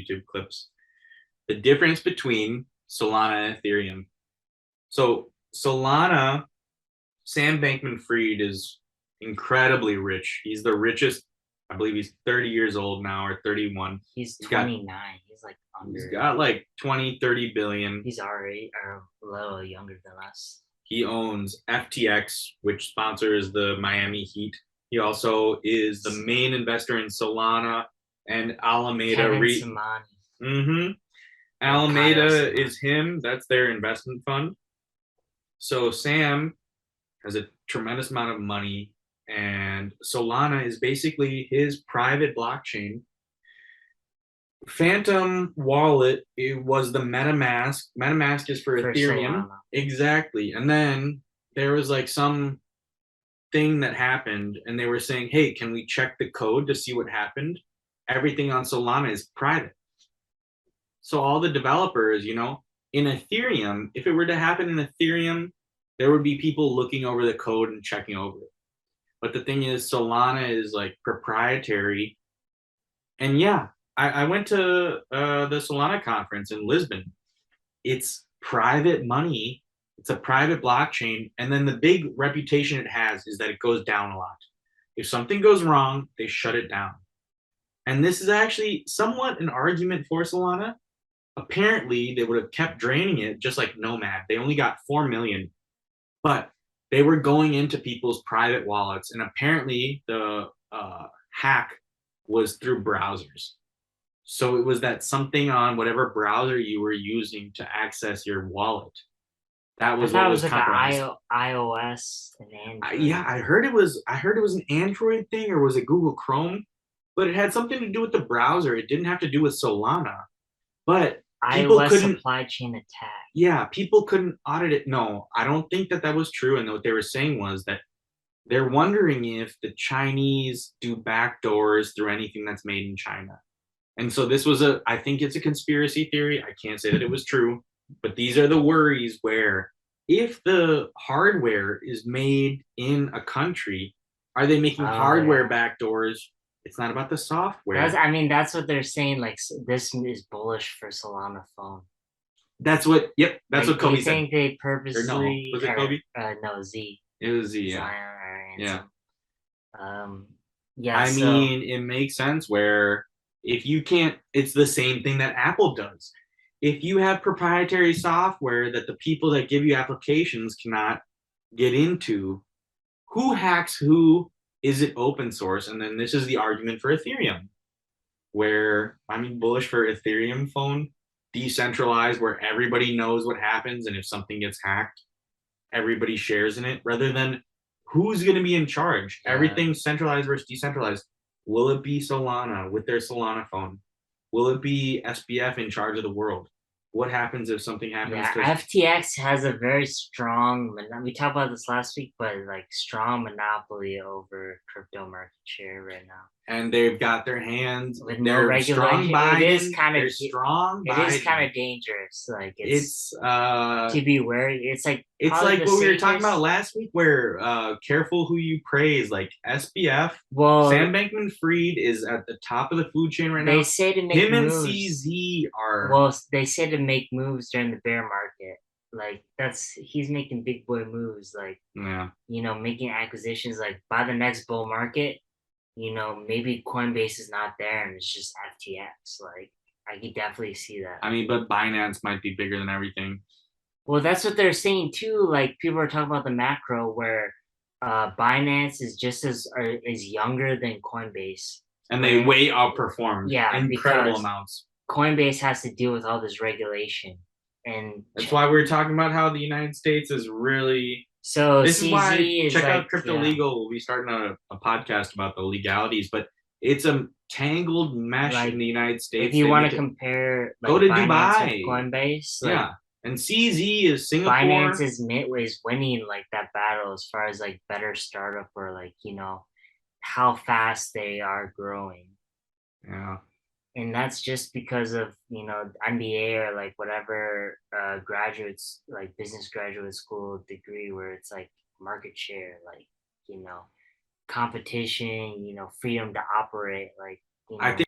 YouTube clips. The difference between Solana and Ethereum. So Solana, Sam Bankman-Fried is incredibly rich. He's the richest. I believe he's 30 years old now, or 31. He's 29. He's like He's under. got like 20, 30 billion. He's already a little younger than us. He owns FTX, which sponsors the Miami Heat. He also is the main investor in Solana and Alameda Kevin Alameda is him. That's their investment fund. So Sam has a tremendous amount of money, and Solana is basically his private blockchain. Phantom Wallet, it was the MetaMask. MetaMask is for Ethereum. Solana. Exactly. And then there was like some thing that happened, and they were saying, hey, can we check the code to see what happened? Everything on Solana is private. So all the developers, in Ethereum, if it were to happen in Ethereum, there would be people looking over the code and checking over it. But the thing is, Solana is like proprietary. And yeah, I went to the Solana conference in Lisbon. It's private money. It's a private blockchain. And then the big reputation it has is that it goes down a lot. If something goes wrong, they shut it down. And this is actually somewhat an argument for Solana. Apparently, they would have kept draining it just like Nomad. They only got 4 million, but they were going into people's private wallets. And apparently, the hack was through browsers. So it was that something on whatever browser you were using to access your wallet. That was what was like compromised. iOS and Android. Yeah, I heard it was an Android thing, or was it Google Chrome? But it had something to do with the browser. It didn't have to do with Solana. But people couldn't supply chain attack. Yeah, people couldn't audit it. No, I don't think that was true. And what they were saying was that they're wondering if the Chinese do backdoors through anything that's made in China. And so this was I think it's a conspiracy theory. I can't say that it was true, but these are the worries where if the hardware is made in a country, are they making hardware backdoors? It's not about the software. That's what they're saying. Like, this is bullish for Solana phone. That's what what Kobe said. I think they purposely. No, was it Kobe? No, Z. It was Z, yeah. Yeah. I mean, it makes sense where if you can't, it's the same thing that Apple does. If you have proprietary software that the people that give you applications cannot get into, who hacks who? Is it open source? And then this is the argument for Ethereum, where bullish for Ethereum phone, decentralized, where everybody knows what happens, and if something gets hacked, everybody shares in it, rather than who's going to be in charge. Everything centralized versus decentralized. Will it be Solana with their Solana phone? Will it be SBF in charge of the world? What happens if something happens? Yeah, FTX has a very strong, we talked about this last week, but like strong monopoly over crypto market share right now. And they've got their hands with no regulation. It is kind of strong. It is kind of dangerous. Like it's to be wary. It's like what we were talking about last week, where careful who you praise. Like SBF, Sam Bankman-Fried is at the top of the food chain right now. They say to make him moves. And CZ are. Well, they say to make moves during the bear market. Like he's making big boy moves. Like making acquisitions. Like by the next bull market, maybe Coinbase is not there and it's just FTX. Like I could definitely see that. But Binance might be bigger than everything. Well, that's what they're saying too. Like people are talking about the macro where Binance is just as younger than Coinbase. And they way outperformed. Yeah, incredible amounts. Coinbase has to deal with all this regulation. And that's why we're talking about how the United States is really. So this is why check out Crypto Legal. We'll be starting a podcast about the legalities, but it's a tangled mesh in the United States. If you want to compare, go to Dubai, Coinbase, and CZ is Singapore. Binance is winning like that battle as far as like better startup or like how fast they are growing. Yeah. And that's just because of MBA or like whatever graduates, like business graduate school degree, where it's like market share, like competition, freedom to operate, like I think